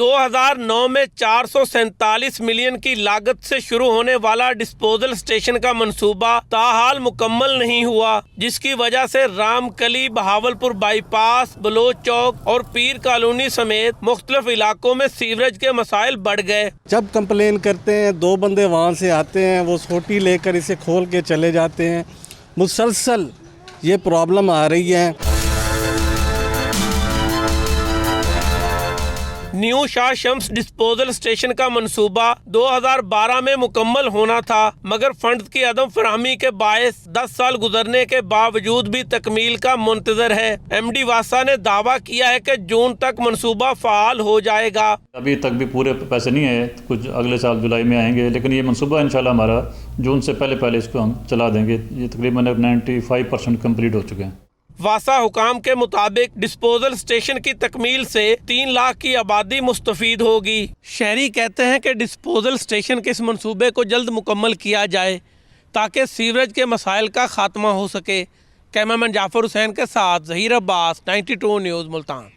2009 में 447 मिलियन की लागत से शुरू होने वाला डिस्पोजल स्टेशन का मंसूबा ताहाल मुकम्मल नहीं हुआ, जिसकी वजह से रामकली, बहावलपुर बाईपास, बलोच चौक और पीर कॉलोनी समेत मुख्तलिफ इलाकों में सीवरेज के मसाइल बढ़ गए। जब कंप्लेन करते हैं 2 बंदे वहाँ से आते हैं, वो सोटी लेकर इसे खोल के चले जाते हैं। मुसलसल ये प्रॉब्लम आ रही है। New Shah Shams disposal station का मंसूबा 2012 में मुकम्मल होना था, मगर फंड की अदम फराहमी के बायस 10 साल गुजरने के बावजूद भी तकमील का मुंतजर है। MD वासा ने दावा किया है कि जून तक मंसूबा फ़ाल हो जाएगा। अभी तक भी पूरे पैसे नहीं आए, कुछ अगले साल जुलाई में आएंगे, लेकिन ये मंसूबा इंशाल्लाह हमारा जून से पहले इसको हम चला देंगे। ये तकरीबन 95% कम्प्लीट हो चुके हैं। वासा हुकाम के मुताबिक डिस्पोजल स्टेशन की तकमील से 3 लाख की आबादी मुस्तफीद होगी। शहरी कहते हैं कि डिस्पोजल स्टेशन के इस मंसूबे को जल्द मुकम्मल किया जाए ताकि सीवरेज के मसाइल का खात्मा हो सके। कैमरामैन जाफर हुसैन के साथ ज़हीर अब्बास, 92 न्यूज़ मुल्तान।